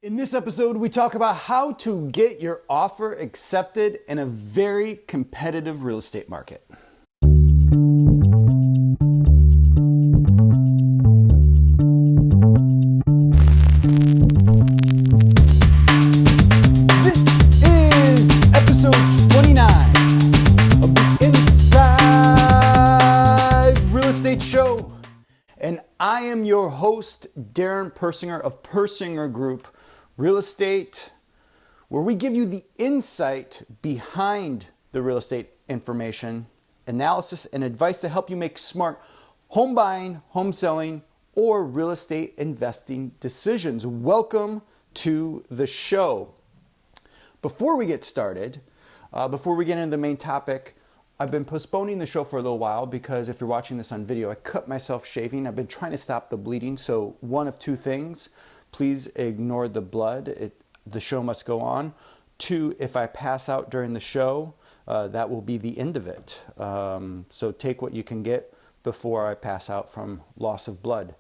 In this episode, we talk about how to get your offer accepted in a very competitive real estate market. This is episode 29 of the Inside Real Estate Show. And I am your host, Darin Persinger of Persinger Group Real Estate, where we give you the insight behind the real estate information, analysis, and advice to help you make smart home buying, home selling, or real estate investing decisions. Welcome to the show. Before we get started, before we get into the main topic, I've been postponing the show for a little while because if you're watching this on video, I cut myself shaving. I've been trying to stop the bleeding, so one of two things. Please ignore the blood. The show must go on. Two, if I pass out during the show, that will be the end of it. So take what you can get before I pass out from loss of blood.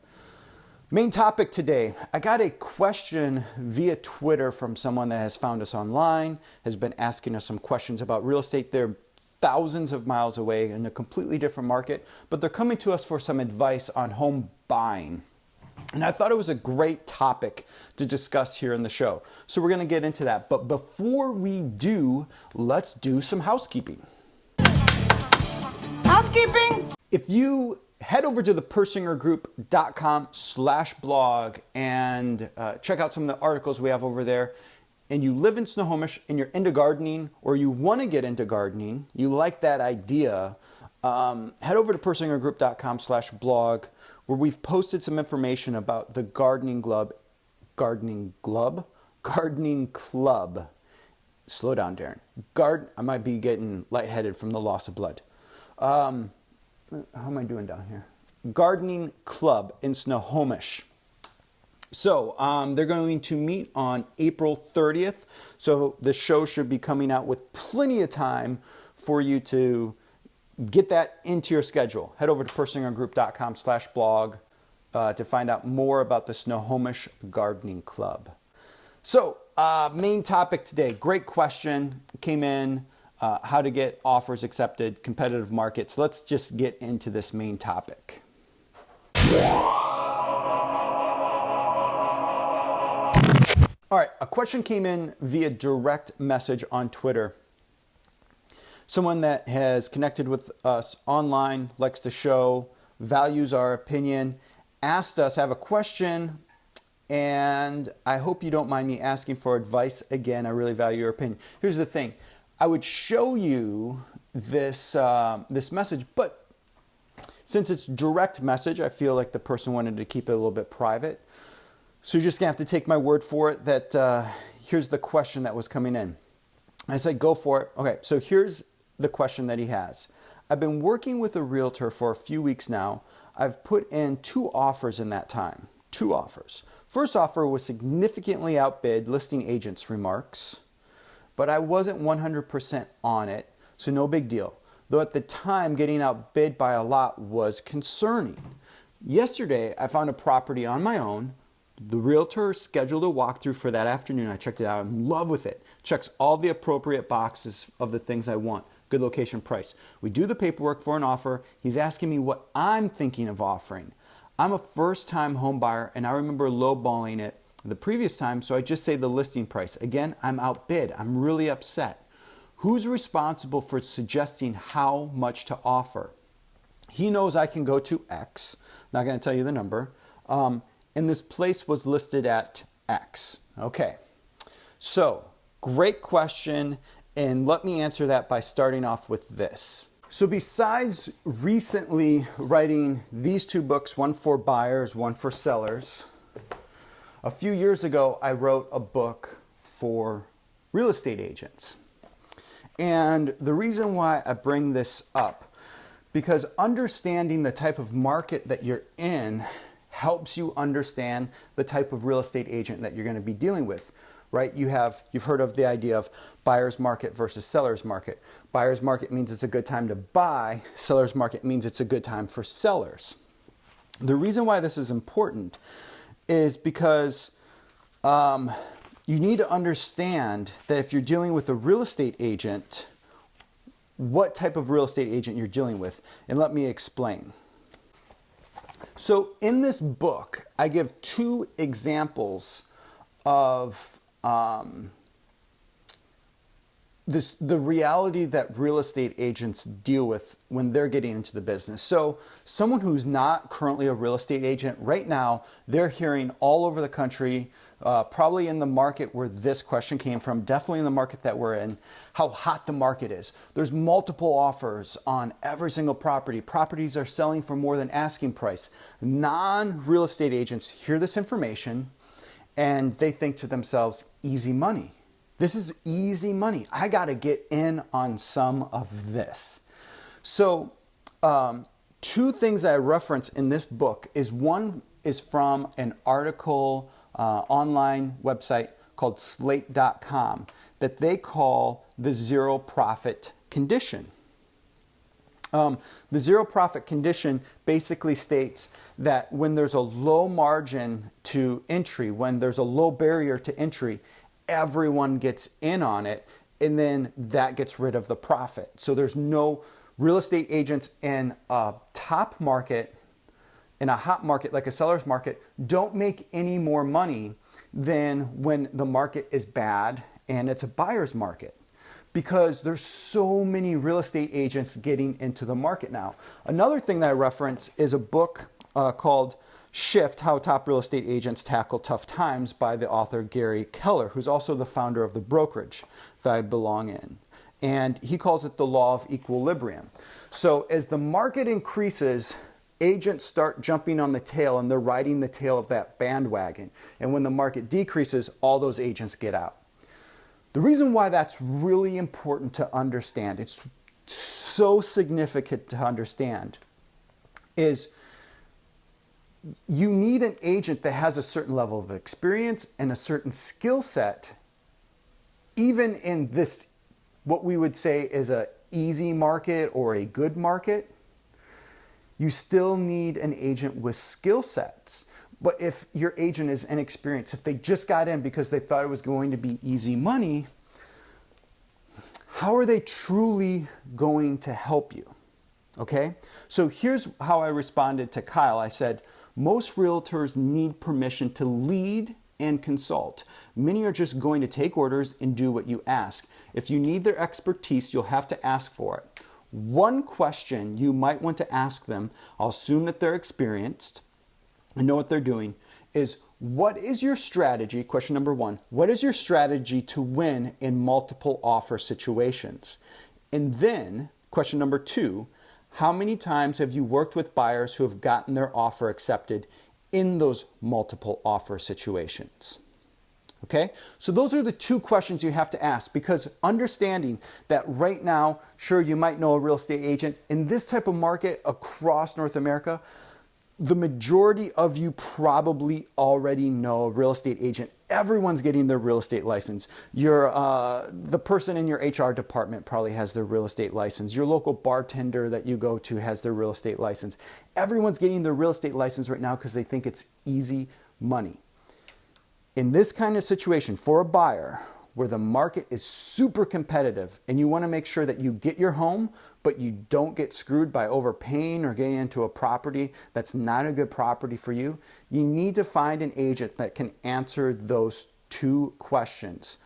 Main topic today. I got a question via Twitter from someone that has found us online, has been asking us some questions about real estate. They're thousands of miles away in a completely different market, but they're coming to us for some advice on home buying. And I thought it was a great topic to discuss here in the show. So we're going to get into that. But before we do, let's do some housekeeping. Housekeeping! If you head over to the persingergroup.com/blog and check out some of the articles we have over there, and you live in Snohomish and you're into gardening or you want to get into gardening, you like that idea, head over to persingergroup.com/blog, where we've posted some information about the gardening club. Slow down, Darin. I might be getting lightheaded from the loss of blood. How am I doing down here? Gardening club in Snohomish. So they're going to meet on April 30th. So the show should be coming out with plenty of time for you to get that into your schedule. Head over to persingergroup.com/blog to find out more about the Snohomish Gardening Club. So main topic today, great question came in, how to get offers accepted, competitive markets. Let's just get into this main topic. All right, a question came in via direct message on Twitter. Someone that has connected with us online, likes the show, values our opinion, asked us, I have a question, and I hope you don't mind me asking for advice again. I really value your opinion. Here's the thing. I would show you this message, but since it's direct message, I feel like the person wanted to keep it a little bit private. So you're just going to have to take my word for it that here's the question that was coming in. I said, go for it. Okay, so here's the question that he has. I've been working with a realtor for a few weeks now. I've put in 2 offers in that time. 2 offers. First offer was significantly outbid, listing agent's remarks, but I wasn't 100% on it, so no big deal. Though at the time, getting outbid by a lot was concerning. Yesterday, I found a property on my own. The realtor scheduled a walkthrough for that afternoon. I checked it out. I'm in love with it. Checks all the appropriate boxes of the things I want. Good location, price. We do the paperwork for an offer. He's asking me what I'm thinking of offering. I'm a first-time home buyer, and I remember lowballing it the previous time, so I just say the listing price. Again, I'm outbid. I'm really upset. Who's responsible for suggesting how much to offer? He knows I can go to X. Not going to tell you the number. And this place was listed at X. Okay, so great question, and let me answer that by starting off with this. So besides recently writing these 2 books, one for buyers, one for sellers, a few years ago I wrote a book for real estate agents. And the reason why I bring this up, because understanding the type of market that you're in helps you understand the type of real estate agent that you're going to be dealing with, right? You've heard of the idea of buyer's market versus seller's market. Buyer's market means it's a good time to buy. Seller's market means it's a good time for sellers. The reason why this is important is because you need to understand that if you're dealing with a real estate agent, what type of real estate agent you're dealing with. And let me explain. So in this book, I give 2 examples of the reality that real estate agents deal with when they're getting into the business. So someone who's not currently a real estate agent, right now, they're hearing all over the country, probably in the market where this question came from, definitely in the market that we're in, how hot the market is. There's multiple offers on every single property. Properties are selling for more than asking price. Non-real estate agents hear this information and they think to themselves, easy money. This is easy money. I got to get in on some of this. So 2 things that I reference in this book is, one is from an article, online website called slate.com that they call the zero profit condition. The zero profit condition basically states that when there's a low margin to entry, when there's a low barrier to entry, everyone gets in on it, and then that gets rid of the profit. So there's no real estate agents in a top market, in a hot market like a seller's market, don't make any more money than when the market is bad and it's a buyer's market, because there's so many real estate agents getting into the market now. Another thing that I reference is a book called Shift, How Top Real Estate Agents Tackle Tough Times by the author Gary Keller, who's also the founder of the brokerage that I belong in. And he calls it the law of equilibrium. So as the market increases, agents start jumping on the tail and they're riding the tail of that bandwagon. And when the market decreases, all those agents get out. The reason why that's really important to understand, it's so significant to understand, is you need an agent that has a certain level of experience and a certain skill set, even in this, what we would say is a easy market or a good market. You still need an agent with skill sets. But if your agent is inexperienced, if they just got in because they thought it was going to be easy money, how are they truly going to help you? Okay? So here's how I responded to Kyle. I said, most realtors need permission to lead and consult. Many are just going to take orders and do what you ask. If you need their expertise, you'll have to ask for it. One question you might want to ask them, I'll assume that they're experienced and know what they're doing, is what is your strategy? Question number 1, what is your strategy to win in multiple offer situations? And then question number 2, how many times have you worked with buyers who have gotten their offer accepted in those multiple offer situations? Okay, so those are the 2 questions you have to ask, because understanding that right now, sure, you might know a real estate agent in this type of market across North America, the majority of you probably already know a real estate agent. Everyone's getting their real estate license. The person in your HR department probably has their real estate license. Your local bartender that you go to has their real estate license. Everyone's getting their real estate license right now because they think it's easy money. In this kind of situation for a buyer where the market is super competitive and you want to make sure that you get your home, but you don't get screwed by overpaying or getting into a property that's not a good property for you, you need to find an agent that can answer those 2 questions.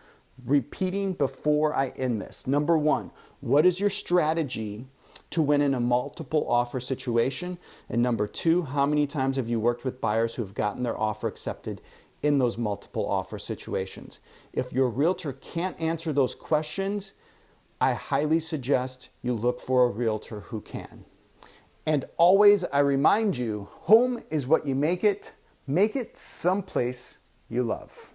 Repeating before I end this. Number 1, what is your strategy to win in a multiple offer situation? And number 2, how many times have you worked with buyers who've gotten their offer accepted in those multiple offer situations? If your realtor can't answer those questions, I highly suggest you look for a realtor who can. And always, I remind you, home is what you make it someplace you love.